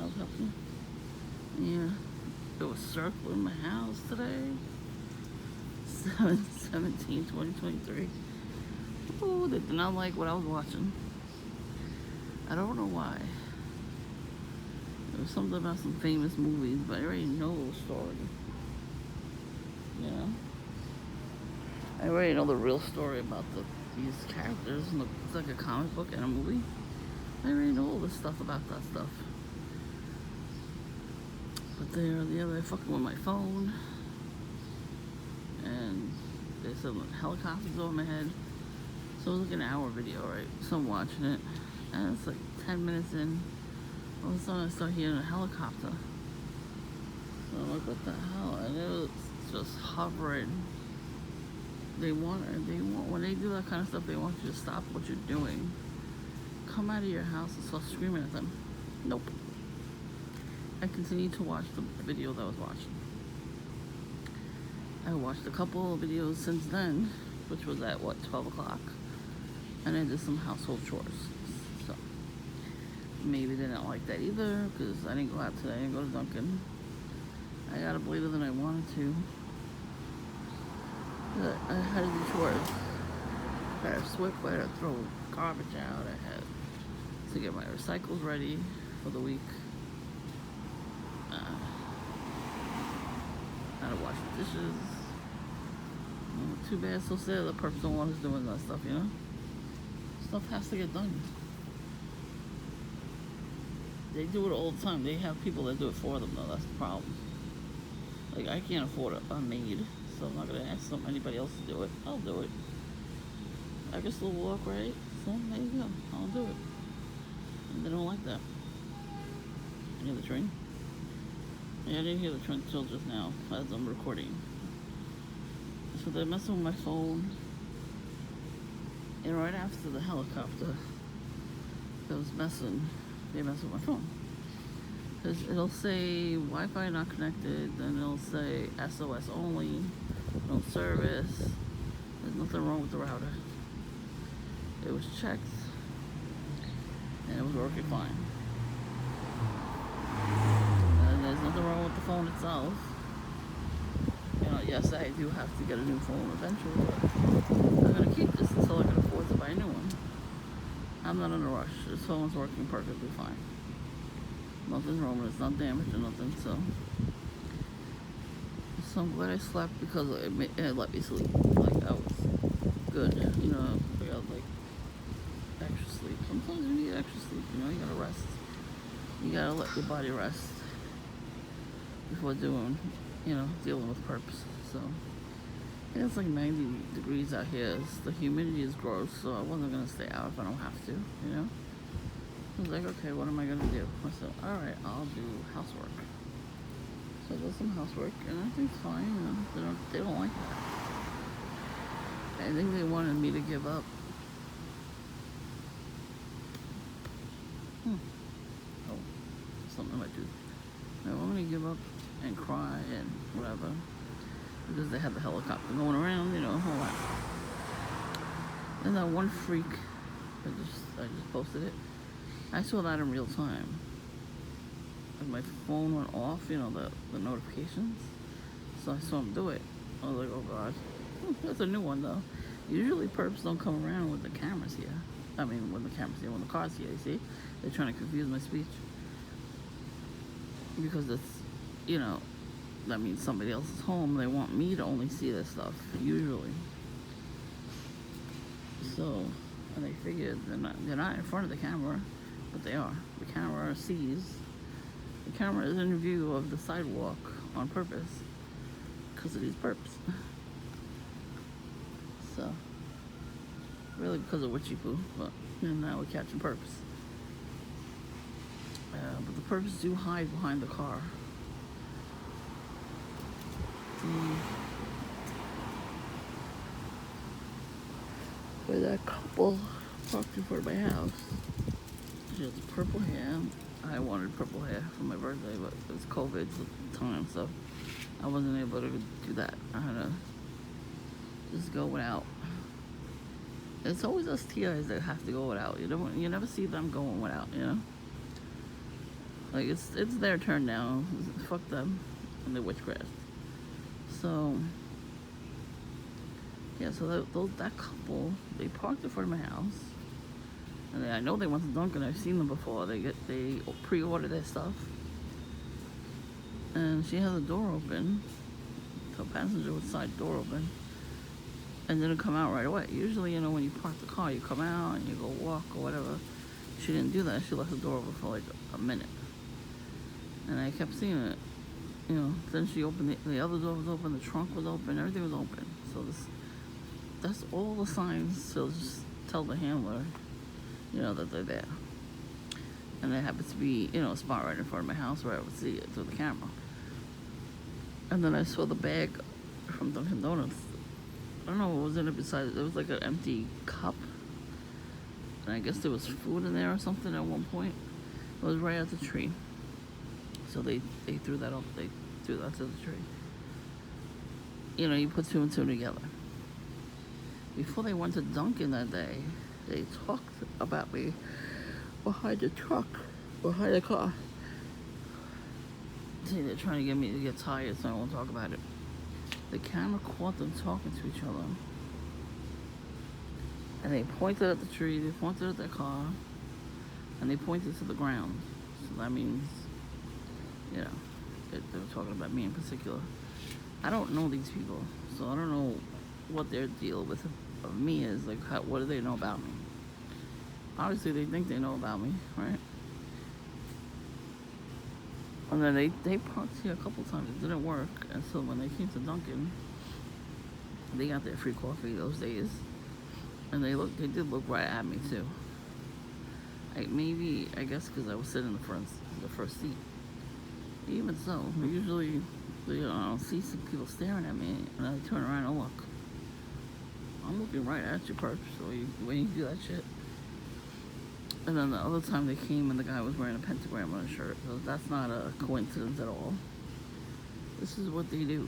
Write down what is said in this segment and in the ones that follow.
was happening. Yeah, it was circling my house today. 7/17/2023. Oh, they did not like what I was watching. I don't know why. It was something about some famous movies, but I already know the story. You know? I already know the real story about these characters. It's like a comic book and a movie. I already know all this stuff about that stuff. But they're fucking with my phone. And they said helicopters over my head. So it was like an hour video, right? So I'm watching it. And it's like 10 minutes in. All of a sudden I start hearing a helicopter. So I'm like, what the hell? And it was just hovering. When they do that kind of stuff, they want you to stop what you're doing. Come out of your house and start screaming at them. Nope. I continued to watch the video that I was watching. I watched a couple of videos since then, which was at 12 o'clock. And I did some household chores. So maybe they didn't like that either, because I didn't go out today. I didn't go to Dunkin'. I got up later than I wanted to. But I had to do chores. I had to sweep, I had to throw garbage out. I had to get my recycles ready for the week. I had to wash the dishes. Too bad, so sad. The purpose of one is doing that stuff, you know? Stuff has to get done. They do it all the time. They have people that do it for them, though. That's the problem. Like, I can't afford a maid, so I'm not going to ask anybody else to do it. I'll do it. I can still walk, right? So there you go. I'll do it. And they don't like that. You hear the train? Yeah, I didn't hear the train until just now, as I'm recording. So they're messing with my phone. And right after the helicopter that was messing, they messed with my phone. Because it'll say Wi-Fi not connected, then it'll say SOS only, no service. There's nothing wrong with the router. It was checked, and it was working fine. And there's nothing wrong with the phone itself. You know, yes, I do have to get a new phone eventually, but I'm going to keep this until I can afford to buy a new one. I'm not in a rush. This phone's working perfectly fine. Nothing's wrong with it. It's not damaged or nothing, so I'm glad I slept because it let me sleep. Like, I was good. You know, I got, like, extra sleep. Sometimes you need extra sleep, you know, you gotta rest. You gotta let your body rest before dealing with purpose. So it's like 90 degrees out here. The humidity is gross, so I wasn't gonna stay out if I don't have to, you know. I was like, okay, what am I gonna do? I said, alright, I'll do housework. So I did some housework, and I think it's fine, you know. They don't like that. I think they wanted me to give up. Oh, something I might do. They want me to give up and cry and whatever, because they had the helicopter going around, you know, a whole lot. And that one freak, I just posted it. I saw that in real time. And my phone went off, you know, the notifications. So I saw him do it. I was like, oh God. That's a new one though. Usually perps don't come around with the cameras here. I mean, when the car's here, you see? They're trying to confuse my speech. Because it's, you know, that means somebody else is home. They want me to only see this stuff, usually. So, and they figured they're not in front of the camera, but they are. The camera sees. The camera is in view of the sidewalk on purpose because of these perps. So, really because of witchy poo, but now we're catching perps. But the perps do hide behind the car. Where that couple parked in front of my house. She has purple hair. I wanted purple hair for my birthday, but it was COVID at the time, so I wasn't able to do that. I had to just go without. It's always us TIs that have to go without. You never see them going without, you know? Like it's their turn now. Fuck them and the witchcraft. So yeah, so that couple, they parked in front of my house, and I know they went to Dunkin'. I've seen them before. They pre-order their stuff, and she has the door open, the passenger side door open, and didn't come out right away. Usually, when you park the car, you come out and you go walk or whatever. She didn't do that. She left the door open for like a minute, and I kept seeing it. Then she opened the other door was open, the trunk was open, everything was open. So that's all the signs to just tell the handler, that they're there. And there happens to be, a spot right in front of my house where I would see it through the camera. And then I saw the bag from Dunkin' Donuts. I don't know what was in it besides, it was like an empty cup. And I guess there was food in there or something at one point. It was right at the tree. So they threw that up, they threw that to the tree. You put two and two together. Before they went to Dunkin' that day, they talked about me behind the car. See, they're trying to get me to get tired, so I won't talk about it. The camera caught them talking to each other. And they pointed at the tree, they pointed at their car, and they pointed to the ground. So that means, they were talking about me in particular. I don't know these people, so I don't know what their deal with me is. Like, what do they know about me? Obviously, they think they know about me, right? And then they parked here a couple times. It didn't work, and so when they came to Dunkin', they got their free coffee those days, and they did look right at me too. I guess because I was sitting in the first seat. Even so, usually, I'll see some people staring at me, and I turn around and look. I'm looking right at you, perch, so when you do that shit. And then the other time they came and the guy was wearing a pentagram on his shirt. So that's not a coincidence at all. This is what they do.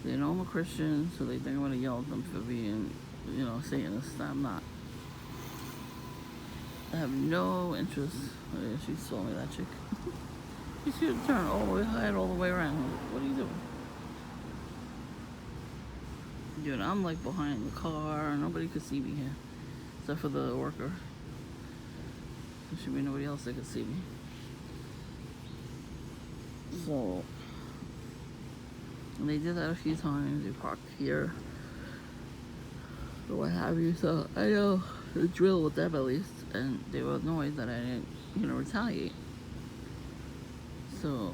They know I'm a Christian, so they think I'm gonna yell at them for being, Satanist. I'm not. I have no interest. Oh, yeah, she saw me, that chick. You should have turned all the way high and all the way around. What are you doing? Dude, I'm like behind the car. Nobody could see me here. Except for the worker. There should be nobody else that could see me. So, they did that a few times. They parked here. Or what have you. So, I know the drill with them at least. And they were annoyed that I didn't, retaliate. So,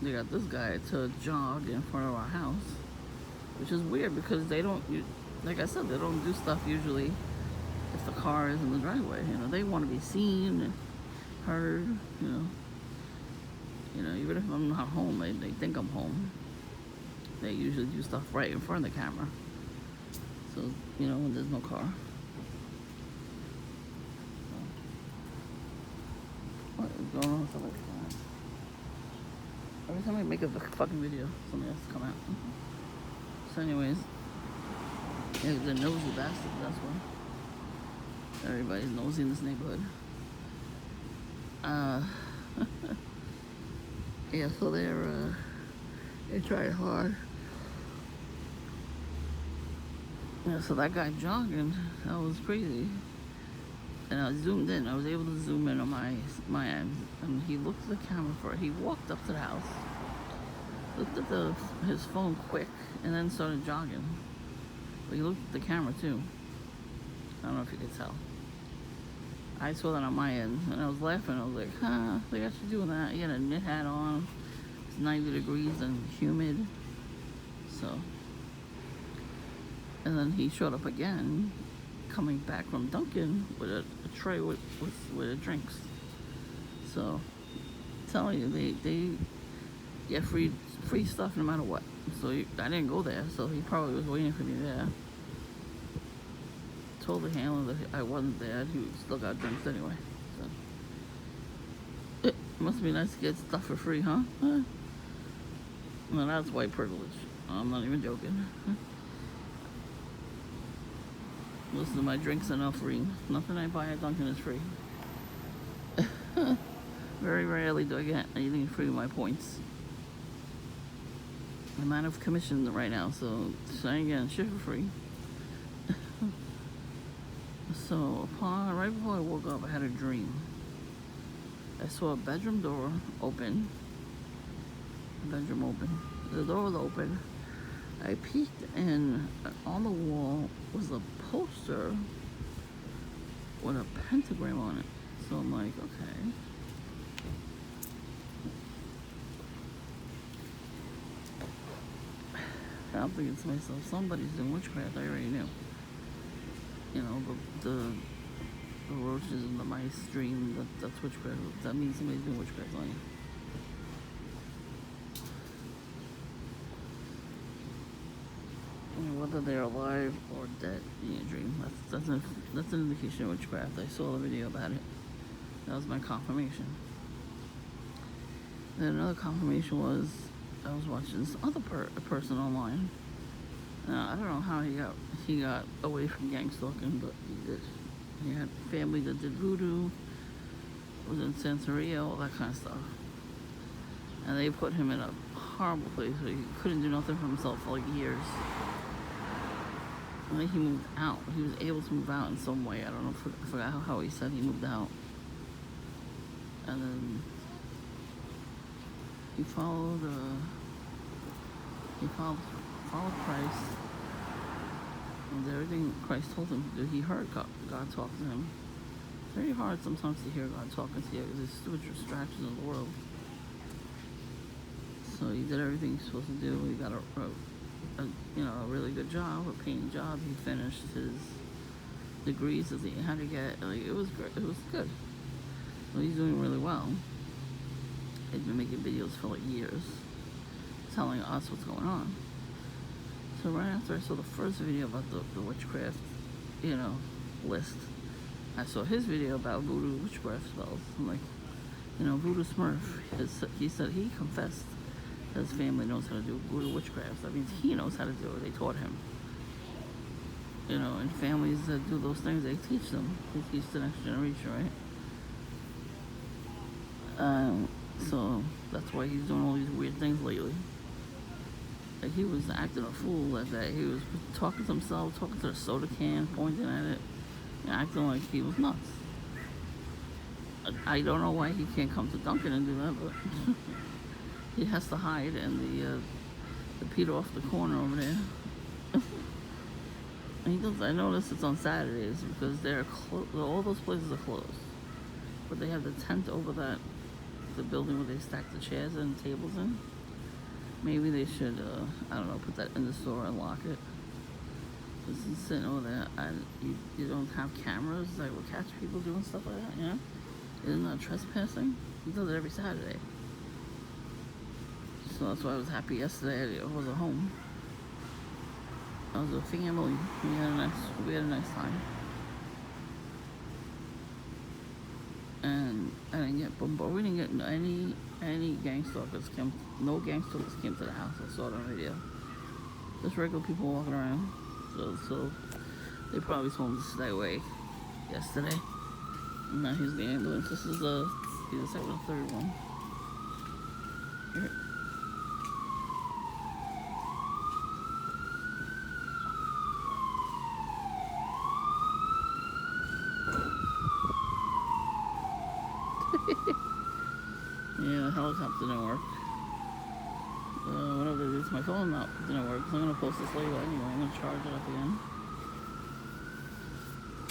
they got this guy to jog in front of our house. Which is weird because they don't, like I said, they don't do stuff usually if the car is in the driveway. They want to be seen and heard, even if I'm not home, they think I'm home. They usually do stuff right in front of the camera. So, when there's no car. What is going on with somebody? Every time I make a fucking video, something has to come out. So anyways, yeah, the nosy bastard, that's why. Everybody's nosy in this neighborhood. Yeah, so they tried hard. Yeah, so that guy jogging, that was crazy. And I zoomed in. I was able to zoom in on my end. And he looked at the camera he walked up to the house, looked at his phone quick, and then started jogging. But he looked at the camera too. I don't know if you could tell. I saw that on my end, and I was laughing. I was like, they got you doing that. He had a knit hat on. It's 90 degrees and humid. So, and then he showed up again, coming back from Dunkin' with a tray with drinks. So, I'm telling you, they get free stuff no matter what. So I didn't go there, so he probably was waiting for me there. Told the handler that I wasn't there. He still got drinks anyway. So it must be nice to get stuff for free, huh? Well, that's white privilege. I'm not even joking. Most of my drinks are not free. Nothing I buy at Dunkin' is free. Very rarely do I get anything free with my points. I'm out of commission right now, so I ain't getting shit for free. So right before I woke up, I had a dream. I saw a bedroom door open. Bedroom open. The door was open. I peeked, and on the wall was a poster with a pentagram on it. So I'm like, okay. I'm thinking to myself, somebody's doing witchcraft. I already knew. You know, the roaches and the mice dream, that's witchcraft. That means somebody's doing witchcraft on you. Whether they're alive or dead in your dream, that's an indication of witchcraft. I saw the video about it. That was my confirmation. Then another confirmation was I was watching this other person online. I don't know how he got away from gang stalking, but he did. He had family that did voodoo, was in Santeria, all that kind of stuff. And they put him in a horrible place where he couldn't do nothing for himself for like years. And then he moved out. He was able to move out in some way. I don't know, I forgot how he said he moved out. And then he followed Christ. And everything Christ told him to do, he heard God talk to him. It's very hard sometimes to hear God talking to you because there's too much distractions in the world. So he did everything he's supposed to do. He got a really good job, a paying job. He finished his degrees that he had to get. Like, it was great. It was good. So he's doing really well. He's been making videos for like years, telling us what's going on. So right after I saw the first video about the witchcraft, list, I saw his video about voodoo witchcraft spells. I'm like, Voodoo Smurf, he said he confessed that his family knows how to do voodoo witchcraft. That means he knows how to do it. They taught him. And families that do those things, they teach them. They teach the next generation, right? So that's why he's doing all these weird things lately. Like, he was acting a fool that day. He was talking to himself, talking to the soda can, pointing at it, and acting like he was nuts. I don't know why he can't come to Dunkin' and do that, but he has to hide in the Peter off the corner over there. And he does. I notice it's on Saturdays because all those places are closed. But they have the tent over the building where they stack the chairs and tables in. Maybe they should, put that in the store and lock it. Because he's sitting over there, and you don't have cameras that will catch people doing stuff like that, Isn't that trespassing? He does it every Saturday. So that's why I was happy yesterday. I wasn't home. I was with family. We had a nice time. And I didn't get bombarded. We didn't get any gang stalkers came. No gang stalkers came to the house. I saw it on video. Just regular people walking around. So they probably told him to stay away yesterday. And now here's the ambulance. This is the second or third one. Here. Yeah, the helicopter didn't work. Whatever it is, my phone didn't work. So I'm gonna post this later anyway. I'm gonna charge it up again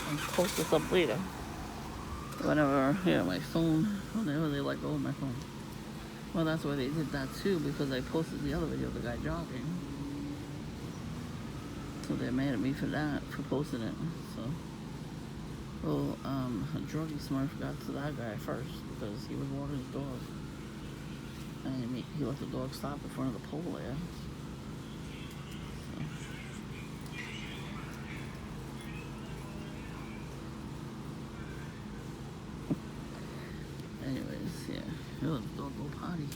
and post this up later. Whenever, my phone, whenever they let go of my phone. Well, that's why they did that too, because I posted the other video of the guy jogging. So they're mad at me for that, for posting it. So, a druggy Smurf got to that guy first because he was walking his dog. And he let the dog stop in front of the pole there. So. Anyways, he let the dog go potty.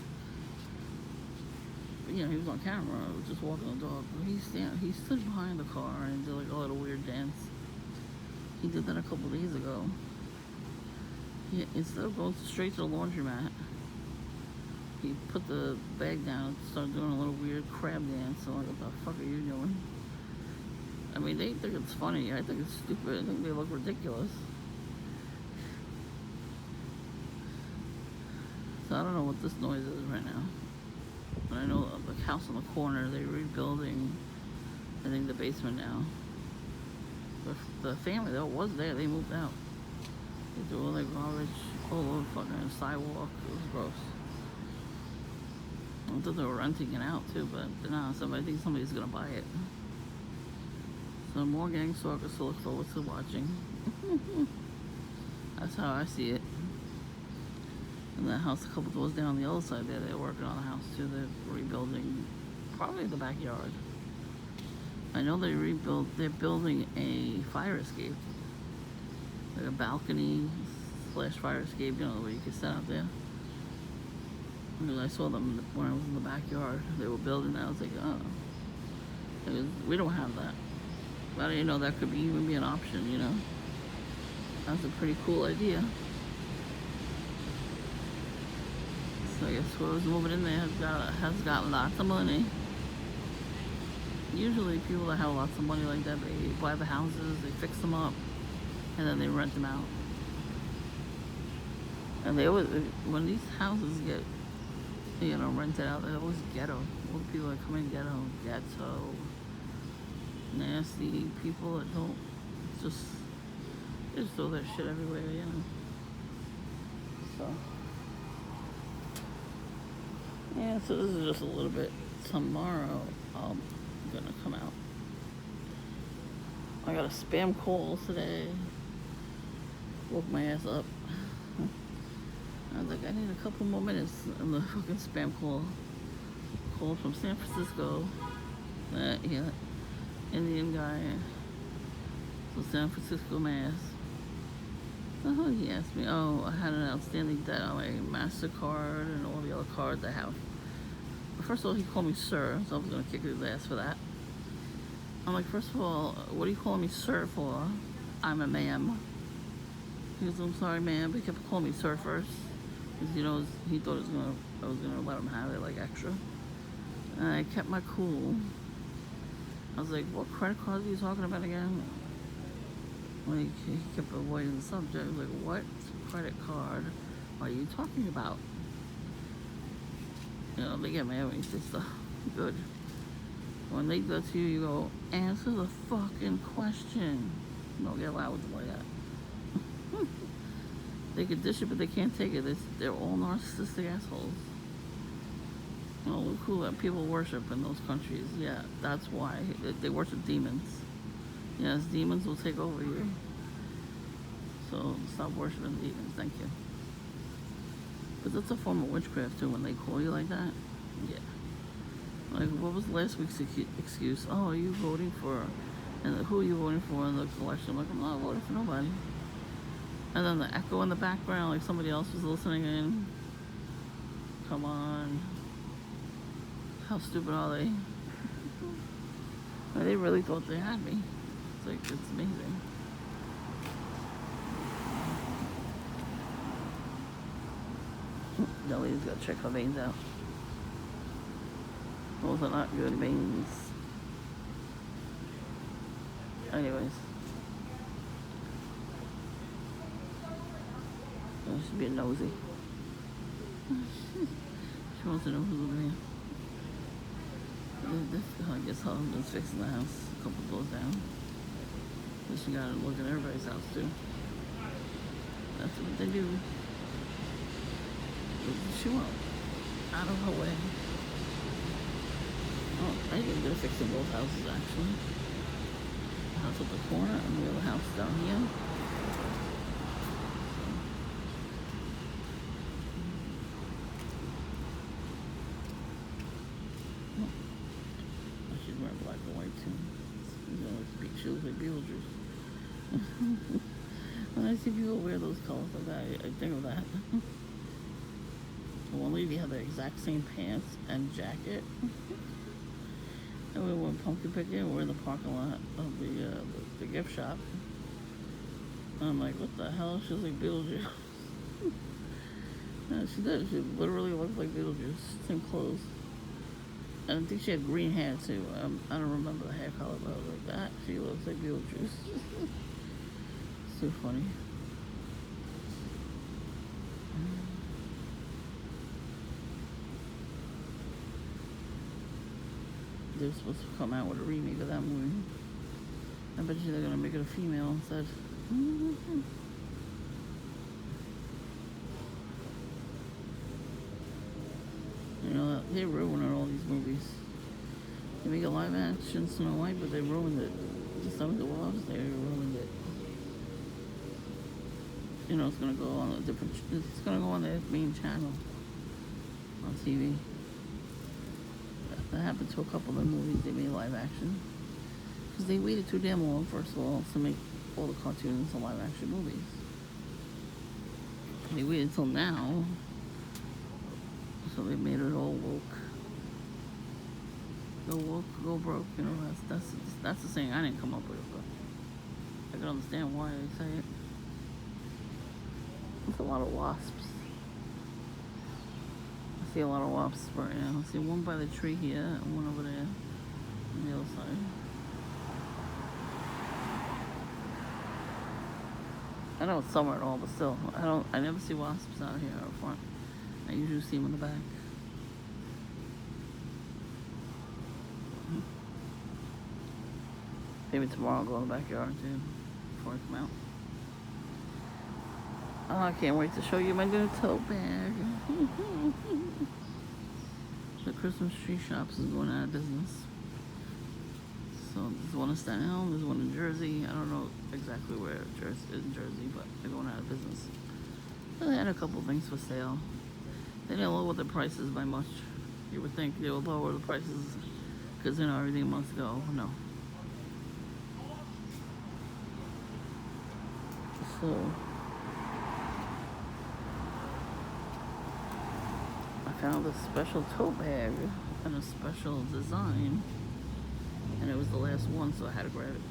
But, he was on camera, just walking the dog. He stood behind the car and did like a little weird dance. He did that a couple days ago. Yeah, instead of going straight to the laundromat, he put the bag down and started doing a little weird crab dance. So I'm like, what the fuck are you doing? I mean, they think it's funny. I think it's stupid. I think they look ridiculous. So I don't know what this noise is right now. But I know the house on the corner, they're rebuilding, I think, the basement now. The family that was there, they moved out. They threw all their garbage all over the fucking sidewalk. It was gross. I thought they were renting it out too, but no, I think somebody's gonna buy it. So more gang stalkers to look forward to watching. That's how I see it. And that house a couple doors down the other side there, they're working on the house too. They're rebuilding probably the backyard. I know they're building a fire escape. Like a balcony / fire escape, you know, where you could sit out there. Because I saw them when I was in the backyard. They were building that. I was like, oh. We don't have that. But I didn't know that could even be an option, you know. That's a pretty cool idea. So I guess whoever's moving in there has got lots of money. Usually people that have lots of money like that, they buy the houses, they fix them up, and then they rent them out. And they always, when these houses get, you know, rented out, they're always ghetto. All the people that come in ghetto, nasty people that don't just throw their shit everywhere, you know. So yeah, so this is just a little bit. Tomorrow I'm gonna come out. I got a spam call today. Woke my ass up. I was like, I need a couple more minutes on the fucking spam call. Call from San Francisco. Yeah, Indian guy. So San Francisco, Mass. So he asked me, oh, I had an outstanding debt on my MasterCard and all the other cards I have. First of all, he called me sir, so I was going to kick his ass for that. I'm like, first of all, what are you calling me sir for? I'm a ma'am. He goes, I'm sorry, ma'am, but he kept calling me sir first. Because, you know, he thought I was going to let him have it, like, extra. And I kept my cool. I was like, what credit card are you talking about again? Like, he kept avoiding the subject. I was like, what credit card are you talking about? You know, they get mad when you say stuff. Good. When they go to you, you go, answer the fucking question. You don't get loud with them like that. They can dish it, but they can't take it. They're all narcissistic assholes. You know, look who people worship in those countries. Yeah, that's why. They worship demons. Yes, demons will take over you. So stop worshiping demons, thank you. But that's a form of witchcraft too, when they call you like that. Yeah. Like, what was last week's excuse? Oh, are you voting for, and who are you voting for in the election? I'm like, I'm not voting for nobody. And then the echo in the background, like somebody else was listening in. Come on. How stupid are they? They really thought they had me. It's like, it's amazing. That lady's got to check her veins out. Those are not good veins. Anyways. She should be nosy. She wants to know who's living here. I guess husband's fixing the house a couple doors down. But she gotta look at everybody's house too. That's what they do. She won't. Out of her way. Oh, I think they're fixing both houses actually. The house at the corner and the other house down here. She's wearing black and white too. You know, she looks like Beetlejuice. When I see people wear those colors like that, I think of that. One lady had the exact same pants and jacket. And we went pumpkin picking. We're in the parking lot of the gift shop. And I'm like, what the hell? She was like Beetlejuice. Yeah, she did. She literally looked like Beetlejuice. Same clothes. And I think she had green hair too. I don't remember the hair color, but I was like, that she looks like Beetlejuice. So funny. They're supposed to come out with a remake of that movie. I bet you they're gonna make it a female instead. You know, they're ruining all these movies. They make a live action Snow White, but they ruined it. Some of the Wolves, they ruined it. You know, it's gonna go on a different. It's gonna go on their main channel on TV. That happened to a couple of the movies they made live action because they waited too damn long, first of all, to make all the cartoons and live action movies. They waited till now, so they made it all woke. Go woke, go broke. You know, that's the saying. I didn't come up with it, but I can understand why they say it. There's a lot of wasps. I see a lot of wasps right now. I see one by the tree here and one over there on the other side. I know it's summer and all, but still, I never see wasps out here out front. I usually see them in the back. Maybe tomorrow I'll go in the backyard too, before I come out. Oh, I can't wait to show you my new tote bag. The Christmas tree shops is going out of business. So there's one in Staten Island, there's one in Jersey. I don't know exactly where in Jersey, but they're going out of business. But they had a couple things for sale. They didn't lower the prices by much. You would think they would lower the prices because, you know, everything must go. No. So I found a special tote bag and a special design, and it was the last one, so I had to grab it.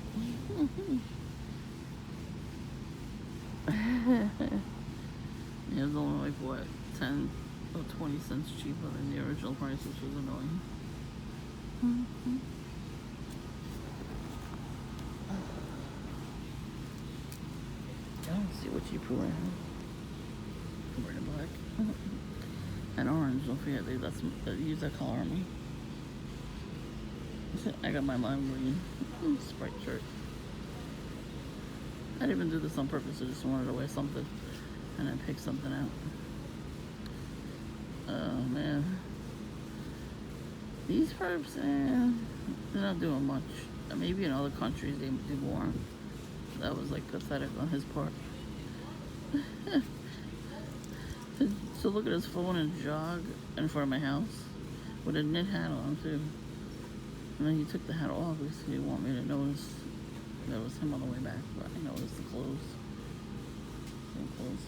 It was only like what, 10 or 20 cents cheaper than the original price, which was annoying. I don't see what you put right now. Red and black. And orange, don't forget, use that color on me. I got my lime green Sprite shirt. I didn't even do this on purpose, I just wanted to wear something. And I picked something out. Oh man. These perps, they're not doing much. Maybe in other countries they do more. That was like pathetic on his part. To look at his phone and jog in front of my house with a knit hat on too. And then he took the hat off because he didn't want me to notice that was him on the way back, but I noticed the clothes. Same clothes.